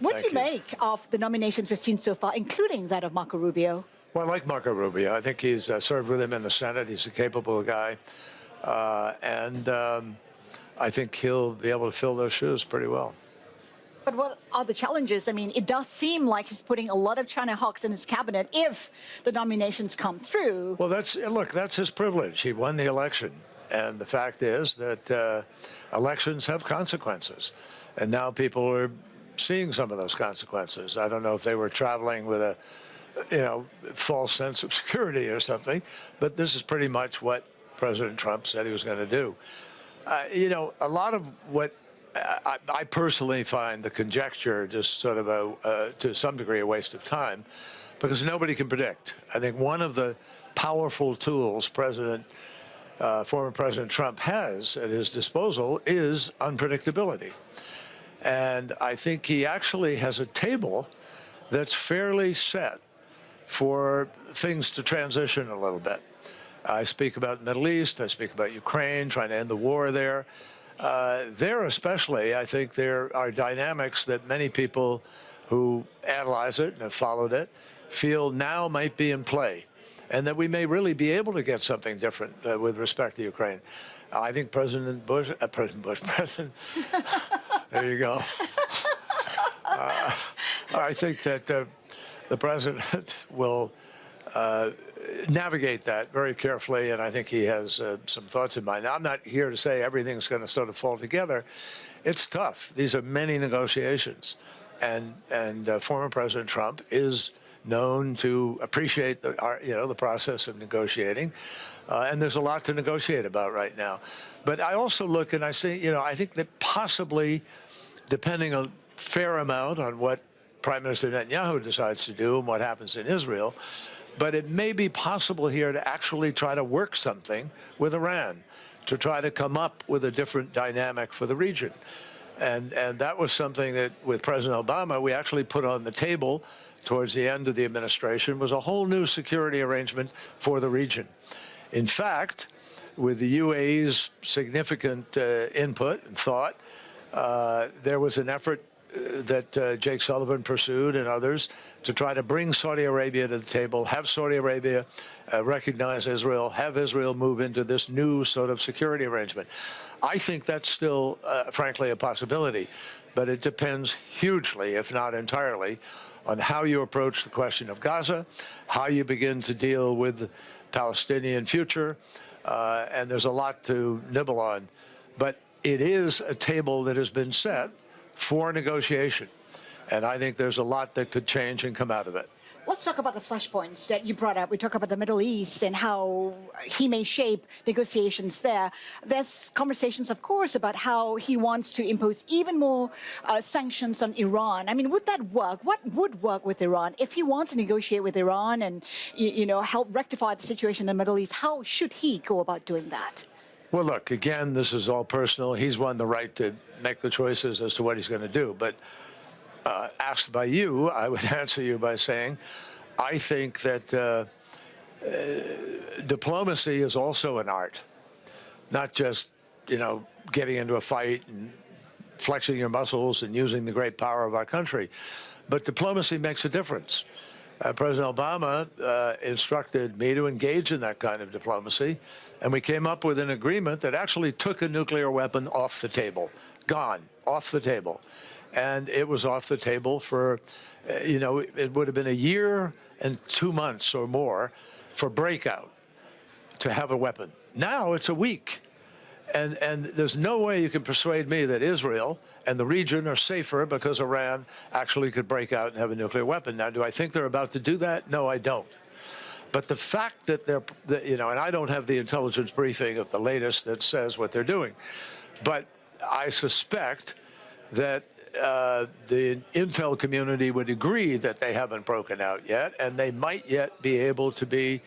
What do you make of the nominations we've seen so far, including that of Marco Rubio? Well, I like Marco Rubio. I think he's served with him in the Senate. He's a capable guy. I think he'll be able to fill those shoes pretty well. But what are the challenges? I mean, it does seem like he's putting a lot of China hawks in his cabinet if the nominations come through. Well, that's his privilege. He won the election. And the fact is that elections have consequences. And now people are seeing some of those consequences. I don't know if they were traveling with a, false sense of security or something, but this is pretty much what President Trump said he was going to do. A lot of what I personally find the conjecture just sort of to some degree, a waste of time, because nobody can predict. I think one of the powerful tools former President Trump has at his disposal is unpredictability. And I think he actually has a table that's fairly set for things to transition a little bit. I speak about the Middle East. I speak about Ukraine, trying to end the war there. There especially, I think there are dynamics that many people who analyze it and have followed it feel now might be in play, and that we may really be able to get something different with respect to Ukraine. I think President Bush, there you go. I think that the president will navigate that very carefully, and I think he has some thoughts in mind. Now, I'm not here to say everything's going to sort of fall together. It's tough. These are many negotiations, and former President Trump is known to appreciate the process of negotiating, and there's a lot to negotiate about right now. But I also look and I say, I think that possibly, depending a fair amount on what Prime Minister Netanyahu decides to do and what happens in Israel, but it may be possible here to actually try to work something with Iran, to try to come up with a different dynamic for the region. And that was something that, with President Obama, we actually put on the table towards the end of the administration, was a whole new security arrangement for the region. In fact, with the UAE's significant input and thought, there was an effort that Jake Sullivan pursued and others to try to bring Saudi Arabia to the table, have Saudi Arabia recognize Israel, have Israel move into this new sort of security arrangement. I think that's still, frankly, a possibility, but it depends hugely, if not entirely, on how you approach the question of Gaza, how you begin to deal with the Palestinian future, and there's a lot to nibble on. But it is a table that has been set for negotiation, and I think there's a lot that could change and come out of it. Let's talk about the flashpoints that you brought up. We talk about the Middle East and how he may shape negotiations there. There's conversations, of course, about how he wants to impose even more sanctions on Iran. I mean, would that work? What would work with Iran? If he wants to negotiate with Iran and, help rectify the situation in the Middle East, how should he go about doing that? Well, look, again, this is all personal. He's won the right to make the choices as to what he's going to do. But asked by you, I would answer you by saying, I think that diplomacy is also an art, not just, getting into a fight and flexing your muscles and using the great power of our country. But diplomacy makes a difference. President Obama instructed me to engage in that kind of diplomacy, and we came up with an agreement that actually took a nuclear weapon off the table, gone, off the table. And it was off the table for, it would have been a year and 2 months or more for breakout to have a weapon. Now it's a week. And there's no way you can persuade me that Israel and the region are safer because Iran actually could break out and have a nuclear weapon. Now, do I think they're about to do that? No, I don't. But the fact that and I don't have the intelligence briefing of the latest that says what they're doing, but I suspect that the intel community would agree that they haven't broken out yet, and they might yet be able to be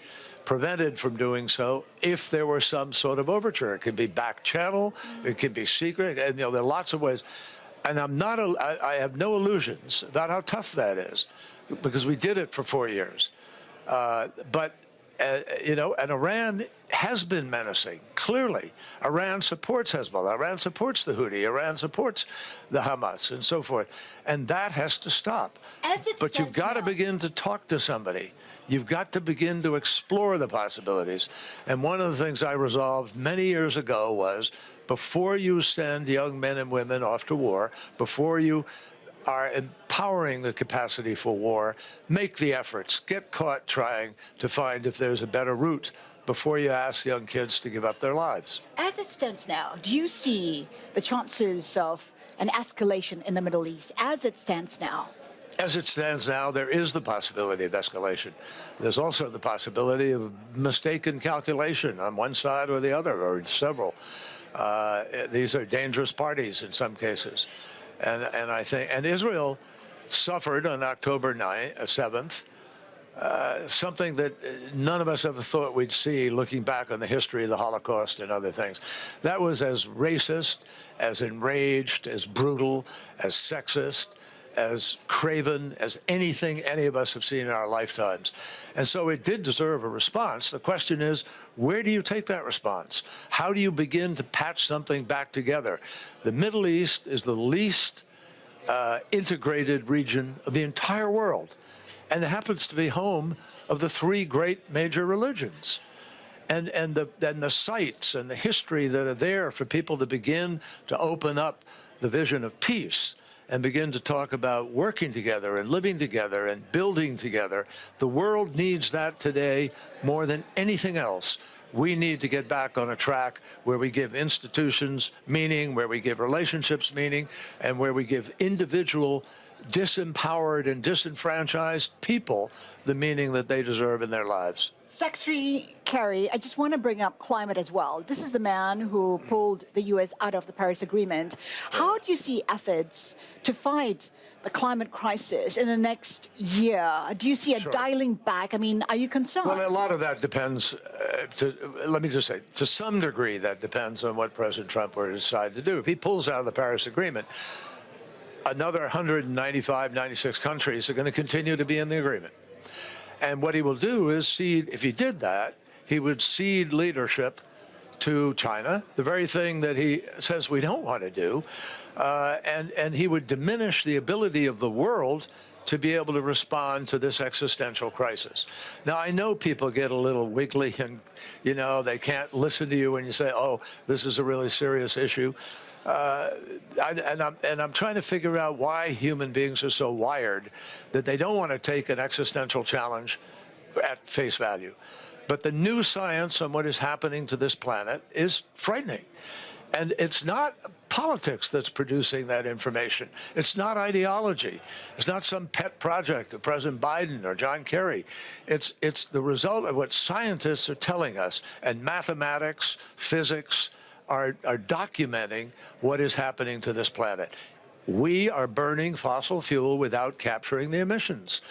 prevented from doing so if there were some sort of overture. It can be back channel, it can be secret, and there are lots of ways. And I have no illusions about how tough that is, because we did it for 4 years. But And Iran has been menacing, clearly. Iran supports Hezbollah. Iran supports the Houthi. Iran supports the Hamas and so forth. And that has to stop. But you've got to begin to talk to somebody. You've got to begin to explore the possibilities. And one of the things I resolved many years ago was, before you send young men and women off to war, before you are empowering the capacity for war, make the efforts. Get caught trying to find if there's a better route before you ask young kids to give up their lives. As it stands now, do you see the chances of an escalation in the Middle East as it stands now? As it stands now, there is the possibility of escalation. There's also the possibility of mistaken calculation on one side or the other, or several. These are dangerous parties in some cases. And I think, and Israel suffered on October 7th, something that none of us ever thought we'd see looking back on the history of the Holocaust and other things. That was as racist, as enraged, as brutal, as sexist, as craven as anything any of us have seen in our lifetimes. And so it did deserve a response. The question is, where do you take that response? How do you begin to patch something back together? The Middle East is the least integrated region of the entire world, and it happens to be home of the three great major religions. And the sites and the history that are there for people to begin to open up the vision of peace and begin to talk about working together and living together and building together. The world needs that today more than anything else. We need to get back on a track where we give institutions meaning, where we give relationships meaning, and where we give individual disempowered and disenfranchised people the meaning that they deserve in their lives. Secretary Kerry, I just want to bring up climate as well. This is the man who pulled the U.S. out of the Paris Agreement. How do you see efforts to fight the climate crisis in the next year? Do you see a dialing back? I mean, are you concerned? Well, a lot of that depends, let me just say, to some degree that depends on what President Trump will decide to do. If he pulls out of the Paris Agreement, another 195, 96 countries are going to continue to be in the agreement. And what he will do is cede, if he did that, he would cede leadership to China, the very thing that he says we don't want to do. And he would diminish the ability of the world to be able to respond to this existential crisis. Now, I know people get a little wiggly and, you know, they can't listen to you when you say, oh, this is a really serious issue. I'm trying to figure out why human beings are so wired that they don't want to take an existential challenge at face value. But the new science on what is happening to this planet is frightening. And it's not politics that's producing that information. It's not ideology. It's not some pet project of President Biden or John Kerry. It's the result of what scientists are telling us. And mathematics, physics are documenting what is happening to this planet. We are burning fossil fuel without capturing the emissions.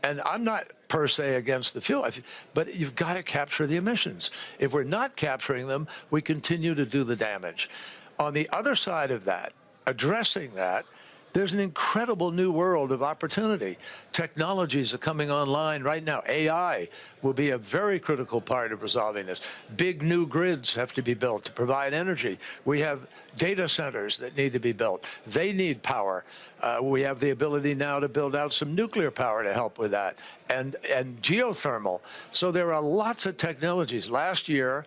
And I'm not per se against the fuel, but you've got to capture the emissions. If we're not capturing them, we continue to do the damage. On the other side of that, addressing that, there's an incredible new world of opportunity. Technologies are coming online right now. AI will be a very critical part of resolving this. Big new grids have to be built to provide energy. We have data centers that need to be built. They need power. We have the ability now to build out some nuclear power to help with that, and geothermal. So there are lots of technologies. Last year,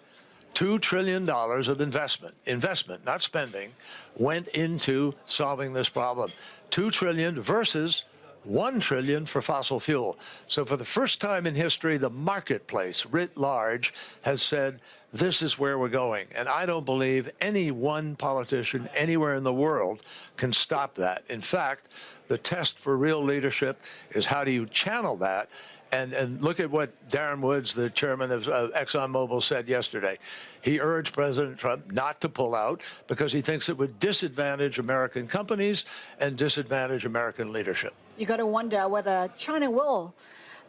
$2 trillion of investment, not spending, went into solving this problem. $2 trillion versus $1 trillion for fossil fuel. So for the first time in history, the marketplace writ large has said, this is where we're going. And I don't believe any one politician anywhere in the world can stop that. In fact, the test for real leadership is how do you channel that? And look at what Darren Woods, the chairman of ExxonMobil, said yesterday. He urged President Trump not to pull out because he thinks it would disadvantage American companies and disadvantage American leadership. You got to wonder whether China will,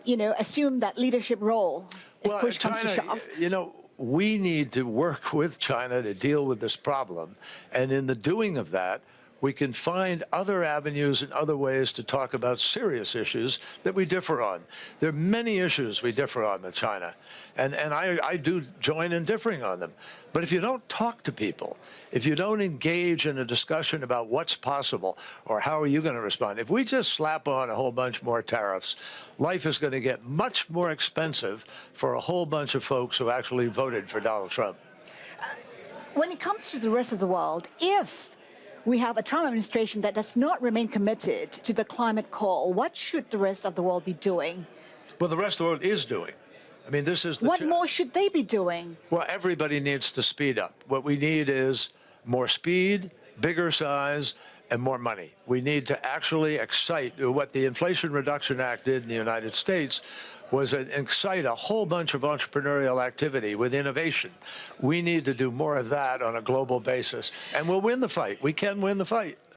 you know, assume that leadership role if push comes to shove. You know, we need to work with China to deal with this problem. And in the doing of that, we can find other avenues and other ways to talk about serious issues that we differ on. There are many issues we differ on with China, and I do join in differing on them. But if you don't talk to people, if you don't engage in a discussion about what's possible or how are you going to respond, if we just slap on a whole bunch more tariffs, life is going to get much more expensive for a whole bunch of folks who actually voted for Donald Trump. When it comes to the rest of the world, if we have a Trump administration that does not remain committed to the climate call, what should the rest of the world be doing? Well, the rest of the world is doing. I mean, this is the What more should they be doing? Well, everybody needs to speed up. What we need is more speed, bigger size, and more money. We need to actually excite. What the Inflation Reduction Act did in the United States was excite a whole bunch of entrepreneurial activity with innovation. We need to do more of that on a global basis, and we'll win the fight. We can win the fight.